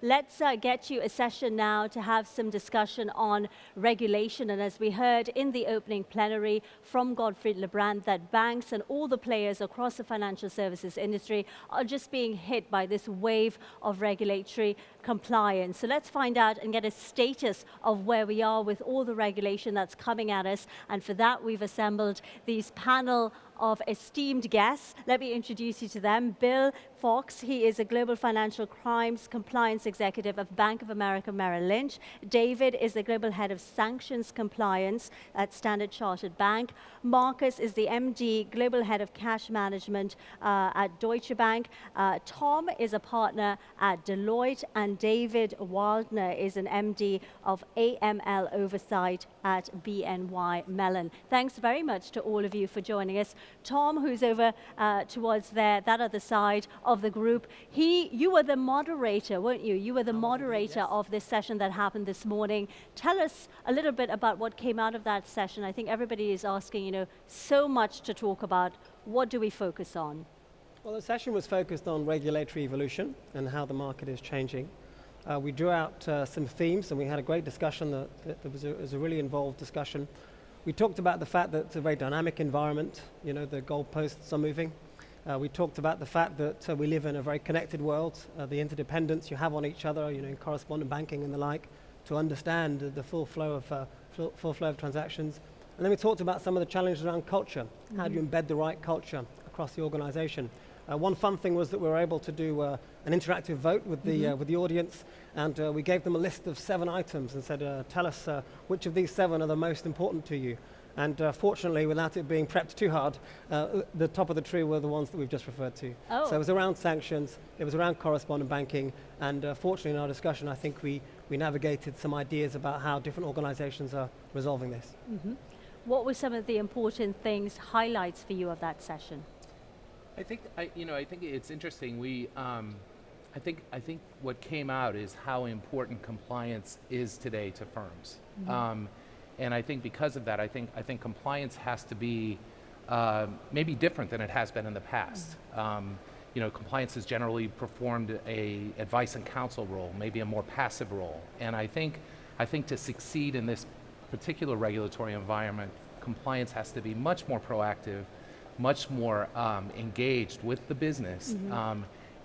let's get you a session now to have some discussion on regulation. And as we heard in the opening plenary from Godfried Lebrand, that banks and all the players across the financial services industry are just being hit by this wave of regulatory compliance. So let's find out and get a status of where we are with all the regulation that's coming at us. And for that, we've assembled these panel of esteemed guests. Let me introduce you to them. Bill Fox, he is a Global Financial Crimes Compliance Executive of Bank of America Merrill Lynch. David is the Global Head of Sanctions Compliance at Standard Chartered Bank. Marcus is the MD, Global Head of Cash Management at Deutsche Bank. Tom is a partner at Deloitte, and David Waldner is an MD of AML Oversight at BNY Mellon. Thanks very much to all of you for joining us. Tom, who's over towards there, that other side of the group, you were the moderator, weren't you? You were the moderator of this session that happened this morning. Tell us a little bit about what came out of that session. I think everybody is asking, so much to talk about. What do we focus on? Well, the session was focused on regulatory evolution and how the market is changing. We drew out some themes, and we had a great discussion. That was a really involved discussion. We talked about the fact that it's a very dynamic environment. The goalposts are moving. We talked about the fact that we live in a very connected world, the interdependence you have on each other, in correspondent banking and the like, to understand the full flow of transactions. And then we talked about some of the challenges around culture. How do you embed the right culture across the organization? One fun thing was that we were able to do an interactive vote with the audience, and we gave them a list of 7 items and said, tell us which of these 7 are the most important to you. And fortunately, without it being prepped too hard, the top of the tree were the ones that we've just referred to. Oh. So it was around sanctions, it was around correspondent banking, and fortunately in our discussion, I think we navigated some ideas about how different organizations are resolving this. What were some of the important things, highlights for you of that session? I think it's interesting. I think what came out is how important compliance is today to firms, and I think because of that, I think compliance has to be maybe different than it has been in the past. Compliance has generally performed a advice and counsel role, maybe a more passive role, and I think to succeed in this particular regulatory environment, compliance has to be much more proactive, much more engaged with the business,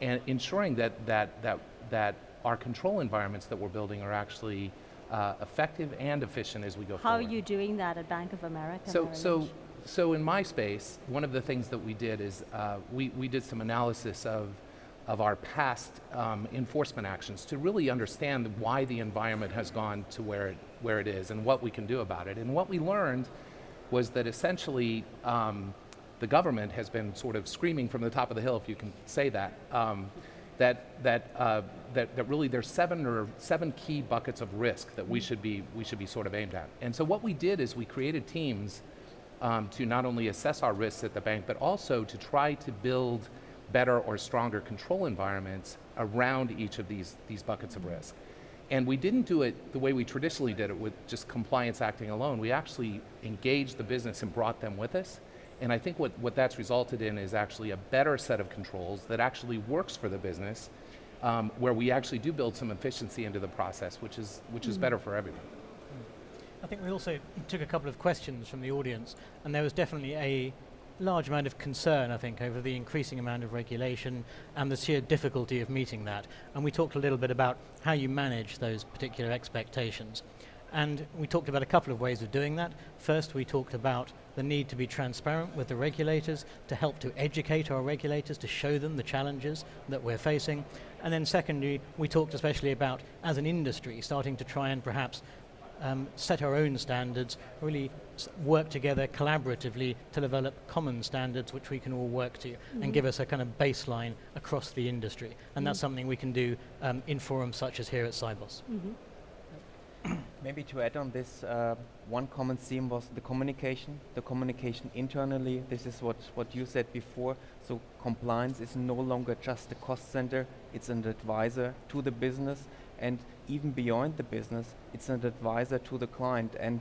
and ensuring that our control environments that we're building are actually effective and efficient as we go forward. How are you doing that at Bank of America? So in my space, one of the things that we did is we did some analysis of our past enforcement actions to really understand why the environment has gone to where it is and what we can do about it. And what we learned was that essentially the government has been sort of screaming from the top of the hill, if you can say that, that really there's 7 key buckets of risk that we should be sort of aimed at. And so what we did is we created teams to not only assess our risks at the bank, but also to try to build better or stronger control environments around each of these buckets of risk. And we didn't do it the way we traditionally did it with just compliance acting alone. We actually engaged the business and brought them with us. And I think what that's resulted in is actually a better set of controls that actually works for the business, where we actually do build some efficiency into the process, which is better for everyone. I think we also took a couple of questions from the audience, and there was definitely a large amount of concern, I think, over the increasing amount of regulation and the sheer difficulty of meeting that. And we talked a little bit about how you manage those particular expectations. And we talked about a couple of ways of doing that. First, we talked about the need to be transparent with the regulators, to help to educate our regulators, to show them the challenges that we're facing. And then secondly, we talked especially about, as an industry, starting to try and perhaps set our own standards, really work together collaboratively to develop common standards which we can all work to and give us a kind of baseline across the industry. And that's something we can do in forums such as here at Sibos. Maybe to add on this, one common theme was the communication internally. This is what you said before. So compliance is no longer just a cost center, it's an advisor to the business, and even beyond the business, it's an advisor to the client. And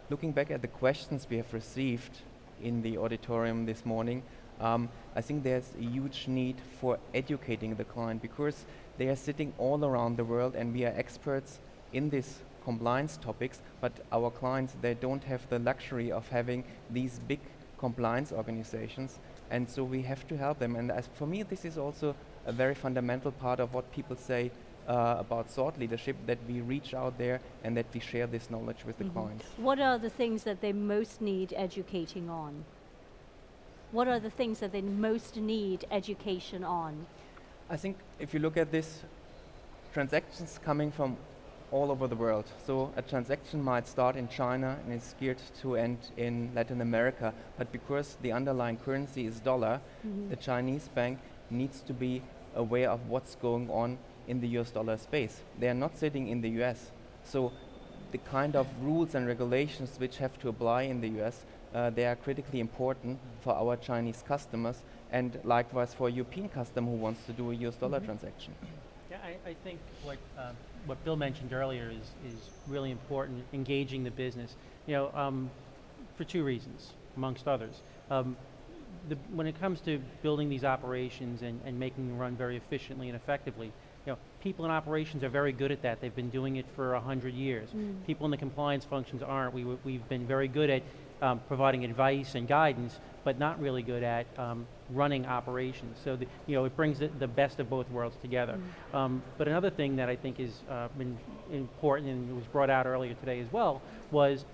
looking back at the questions we have received in the auditorium this morning, I think there's a huge need for educating the client because they are sitting all around the world and we are experts in these compliance topics, but our clients, they don't have the luxury of having these big compliance organizations, and so we have to help them. And as for me, this is also a very fundamental part of what people say about thought leadership, that we reach out there and that we share this knowledge with the clients. What are the things that they most need educating on? What are the things that they most need education on? I think if you look at this, transactions coming from all over the world. So a transaction might start in China and is geared to end in Latin America, but because the underlying currency is dollar, the Chinese bank needs to be aware of what's going on in the US dollar space. They are not sitting in the US. So the kind of rules and regulations which have to apply in the US, they are critically important for our Chinese customers, and likewise for a European customer who wants to do a US dollar transaction. Yeah, I think what Bill mentioned earlier is really important, engaging the business, for two reasons, amongst others. When it comes to building these operations and making them run very efficiently and effectively, people in operations are very good at that. They've been doing it for 100 years. People in the compliance functions aren't. We've been very good at providing advice and guidance, but not really good at running operations. So it brings the best of both worlds together. But another thing that I think has been important, and it was brought out earlier today as well, was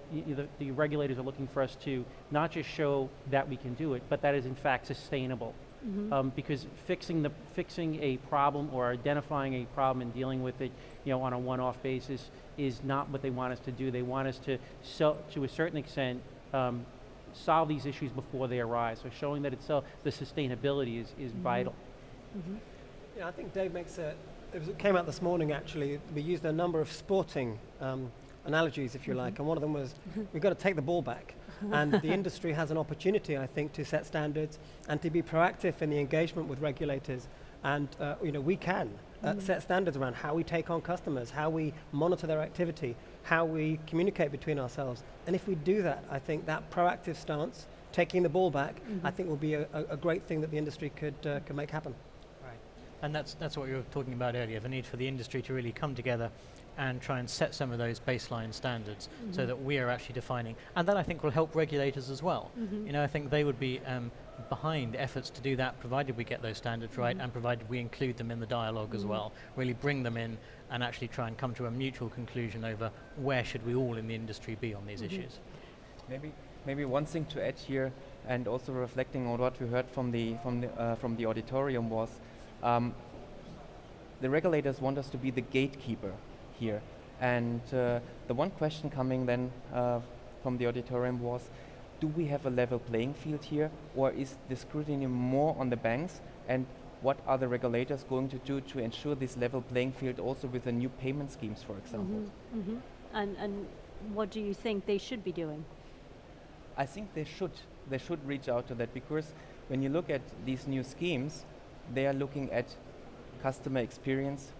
the regulators are looking for us to not just show that we can do it, but that is in fact sustainable. Because fixing a problem or identifying a problem and dealing with it, on a one-off basis is not what they want us to do. They want us to a certain extent, solve these issues before they arise. So showing that the sustainability is vital. Yeah, I think Dave makes it came out this morning actually. We used a number of sporting analogies, if you like, and one of them was we've got to take the ball back. And the industry has an opportunity, I think, to set standards and to be proactive in the engagement with regulators. And we can set standards around how we take on customers, how we monitor their activity, how we communicate between ourselves. And if we do that, I think that proactive stance, taking the ball back, I think will be a great thing that the industry could make happen. Right, and that's what you were talking about earlier, the need for the industry to really come together and try and set some of those baseline standards so that we are actually defining. And that I think will help regulators as well. I think they would be behind efforts to do that, provided we get those standards right and provided we include them in the dialogue as well, really bring them in and actually try and come to a mutual conclusion over where should we all in the industry be on these issues. Maybe one thing to add here, and also reflecting on what we heard from the auditorium, was the regulators want us to be the gatekeeper here. And the one question coming then from the auditorium was, do we have a level playing field here, or is the scrutiny more on the banks? And what are the regulators going to do to ensure this level playing field also with the new payment schemes, for example? And what do you think they should be doing? I think they should reach out to that, because when you look at these new schemes, they are looking at customer experience.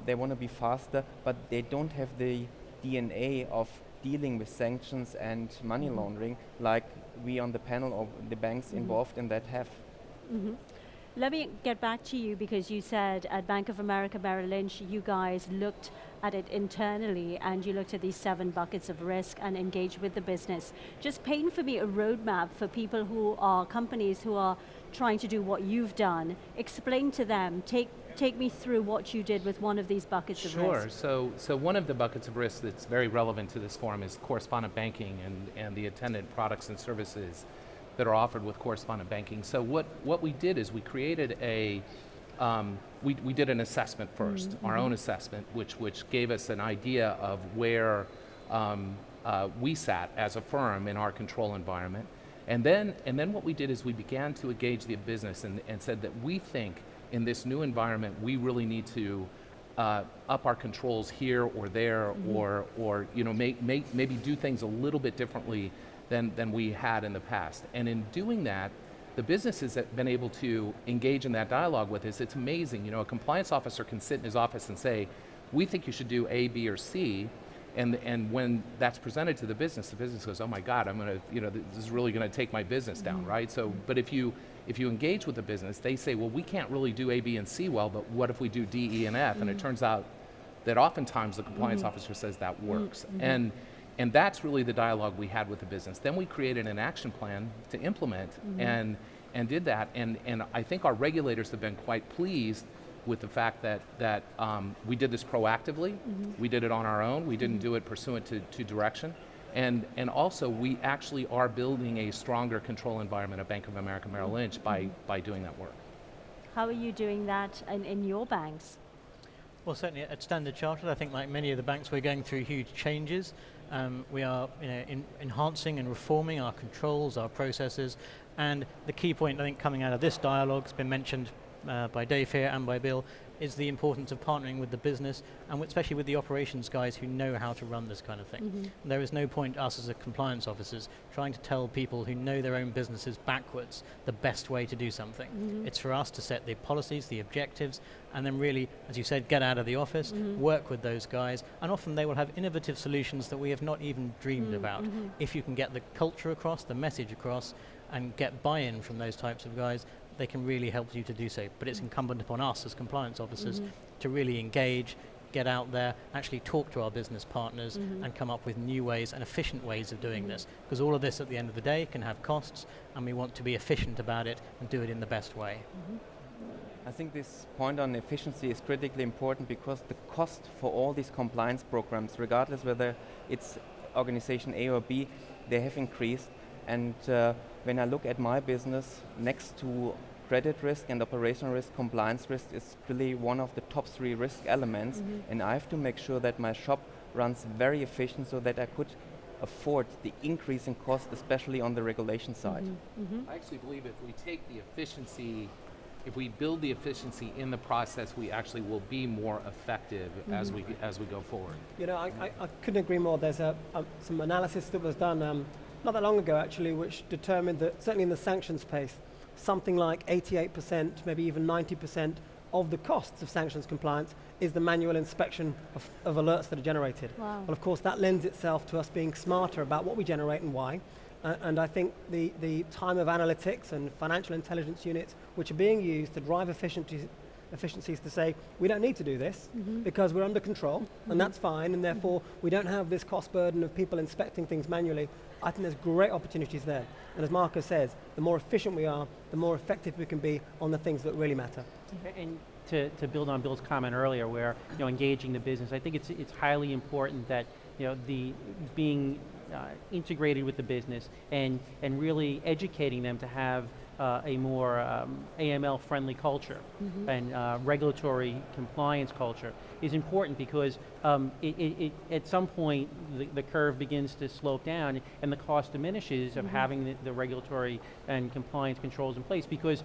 They want to be faster, but they don't have the DNA of dealing with sanctions and money laundering like we on the panel or the banks involved in that have. Let me get back to you, because you said at Bank of America Merrill Lynch, you guys looked at it internally and you looked at these 7 buckets of risk and engaged with the business. Just paint for me a roadmap for people who are companies who are trying to do what you've done. Explain to them, take me through what you did with one of these buckets of risk. Sure, so one of the buckets of risk that's very relevant to this forum is correspondent banking and the attendant products and services that are offered with correspondent banking. So what we did is we created we did an assessment first, our own assessment, which gave us an idea of where we sat as a firm in our control environment. And then what we did is we began to engage the business and said that we think in this new environment we really need to up our controls here or there, or maybe do things a little bit differently than we had in the past. And in doing that, the businesses that have been able to engage in that dialogue with us, it's amazing. A compliance officer can sit in his office and say, we think you should do A, B, or C, And when that's presented to the business goes, oh my God, I'm gonna, this is really gonna take my business down, right? So, but if you engage with the business, they say, well, we can't really do A, B, and C well, but what if we do D, E, and F? And it turns out that oftentimes the compliance officer says that works. And that's really the dialogue we had with the business. Then we created an action plan to implement and did that. And I think our regulators have been quite pleased with the fact that we did this proactively. We did it on our own. We didn't do it pursuant to direction. And also we actually are building a stronger control environment at Bank of America Merrill Lynch by doing that work. How are you doing that in your banks? Well, certainly at Standard Chartered, I think like many of the banks, we're going through huge changes. We are enhancing and reforming our controls, our processes, and the key point I think coming out of this dialogue has been mentioned by Dave here and by Bill, is the importance of partnering with the business, and especially with the operations guys who know how to run this kind of thing. There is no point us as compliance officers trying to tell people who know their own businesses backwards the best way to do something. It's for us to set the policies, the objectives, and then really, as you said, get out of the office, work with those guys, and often they will have innovative solutions that we have not even dreamed about. If you can get the culture across, the message across, and get buy-in from those types of guys, they can really help you to do so. But it's incumbent upon us as compliance officers to really engage, get out there, actually talk to our business partners and come up with new ways and efficient ways of doing this. Because all of this at the end of the day can have costs, and we want to be efficient about it and do it in the best way. I think this point on efficiency is critically important, because the cost for all these compliance programs, regardless whether it's organization A or B, they have increased. And when I look at my business, next to credit risk and operational risk, compliance risk is really one of the top 3 risk elements. And I have to make sure that my shop runs very efficient so that I could afford the increase in cost, especially on the regulation side. I actually believe if we take the efficiency, if we build the efficiency in the process, we actually will be more effective as we go forward. I couldn't agree more. There's some analysis that was done not that long ago actually, which determined that certainly in the sanctions space, something like 88%, maybe even 90% of the costs of sanctions compliance is the manual inspection of alerts that are generated. Wow. Well, of course, that lends itself to us being smarter about what we generate and why. And I think the time of analytics and financial intelligence units, which are being used to drive efficiencies to say, we don't need to do this because we're under control, and that's fine, and therefore we don't have this cost burden of people inspecting things manually. I think there's great opportunities there. And as Marco says, the more efficient we are, the more effective we can be on the things that really matter. And to build on Bill's comment earlier, where engaging the business, I think it's highly important that the being integrated with the business and really educating them to have a more AML-friendly culture and regulatory compliance culture is important, because at some point the curve begins to slope down and the cost diminishes of having the regulatory and compliance controls in place, because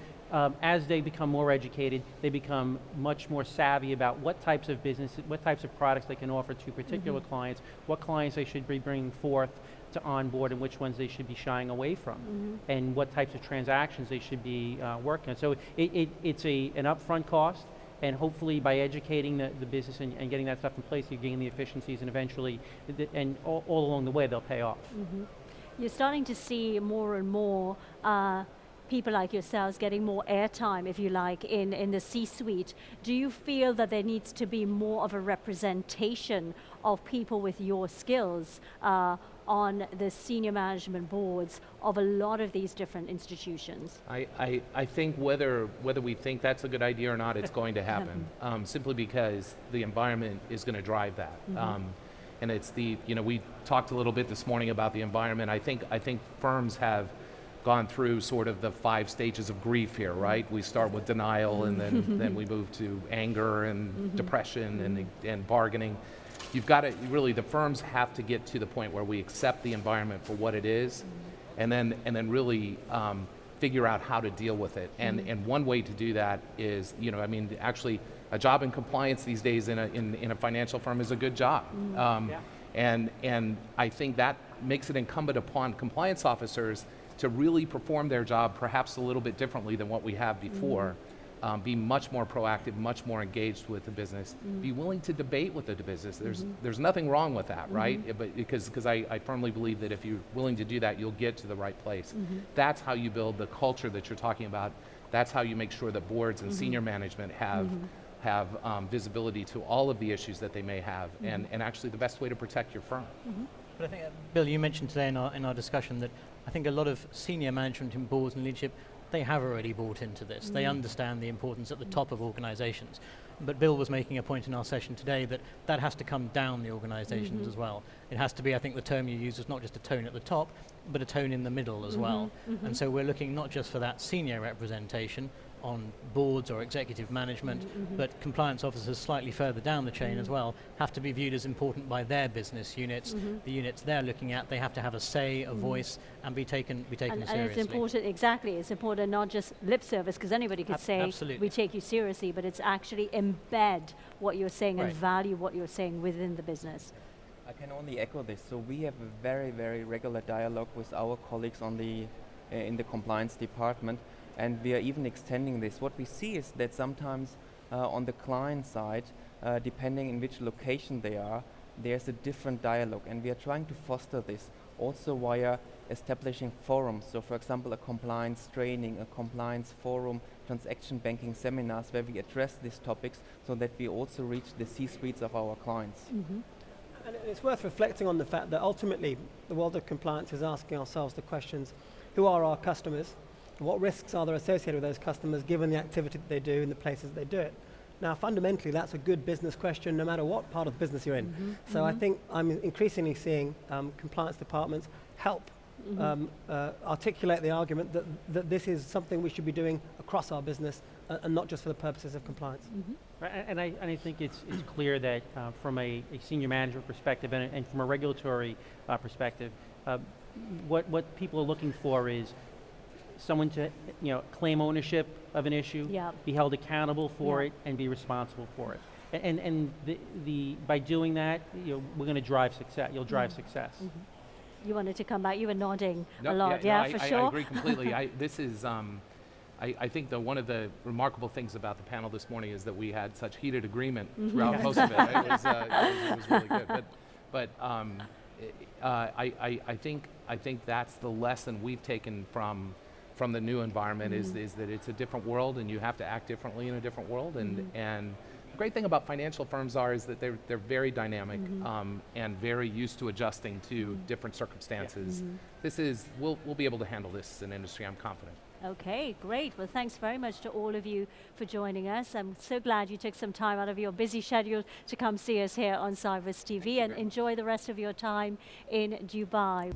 as they become more educated, they become much more savvy about what types of business, what types of products they can offer to particular clients, what clients they should be bringing forth to onboard and which ones they should be shying away from, and what types of transactions they should be working on. So it's an upfront cost, and hopefully by educating the business and getting that stuff in place, you gain the efficiencies, and eventually, and all along the way, they'll pay off. You're starting to see more and more people like yourselves getting more airtime, if you like, in the C-suite. Do you feel that there needs to be more of a representation of people with your skills on the senior management boards of a lot of these different institutions? I think whether we think that's a good idea or not, it's going to happen, simply because the environment is going to drive that. And it's we talked a little bit this morning about the environment. I think firms have gone through sort of the 5 stages of grief here, right? We start with denial, and then we move to anger and depression and bargaining. You've got to really, the firms have to get to the point where we accept the environment for what it is, and then really figure out how to deal with it. And one way to do that is, actually a job in compliance these days in a financial firm is a good job. And I think that makes it incumbent upon compliance officers to really perform their job perhaps a little bit differently than what we have before, be much more proactive, much more engaged with the business, be willing to debate with the business. There's nothing wrong with that, right? But because I firmly believe that if you're willing to do that, you'll get to the right place. That's how you build the culture that you're talking about. That's how you make sure that boards and senior management have visibility to all of the issues that they may have, and actually the best way to protect your firm. But I think, Bill, you mentioned today in our discussion that I think a lot of senior management in boards and leadership, they have already bought into this. They understand the importance at the top of organizations. But Bill was making a point in our session today that that has to come down the organizations as well. It has to be, I think the term you used was not just a tone at the top, but a tone in the middle as well. And so we're looking not just for that senior representation on boards or executive management, but compliance officers slightly further down the chain as well have to be viewed as important by their business units. The units they're looking at, they have to have a say, a voice, and be taken seriously. And it's important, exactly, it's important not just lip service, because anybody could say, absolutely. we take you seriously, but it's actually embed what you're saying and Right. value what you're saying within the business. I can only echo this. So we have a very, very regular dialogue with our colleagues on the in the compliance department, and we are even extending this. What we see is that sometimes on the client side, depending in which location they are, there's a different dialogue, and we are trying to foster this also via establishing forums. So for example, a compliance training, a compliance forum, transaction banking seminars where we address these topics so that we also reach the C-suites of our clients. And it's worth reflecting on the fact that ultimately the world of compliance is asking ourselves the questions: who are our customers? What risks are there associated with those customers given the activity that they do in the places they do it? Now, fundamentally, that's a good business question no matter what part of the business you're in. So I think I'm increasingly seeing compliance departments help articulate the argument that this is something we should be doing across our business and not just for the purposes of compliance. Right, and I think it's clear that from a senior management perspective and from a regulatory perspective, what people are looking for is someone to claim ownership of an issue, be held accountable for it, and be responsible for it. And by doing that, we're going to drive success. You'll drive success. You wanted to come back, you were nodding a No, lot, no, for sure. I agree completely. This is, I think that one of the remarkable things about the panel this morning is that we had such heated agreement throughout most of it. It was really good. But I think that's the lesson we've taken from the new environment is that it's a different world and you have to act differently in a different world. And the great thing about financial firms is that they're very dynamic and very used to adjusting to different circumstances. We'll be able to handle this as an industry, I'm confident. Okay, great. Well, thanks very much to all of you for joining us. I'm so glad you took some time out of your busy schedule to come see us here on Sibos TV, and enjoy the rest of your time in Dubai.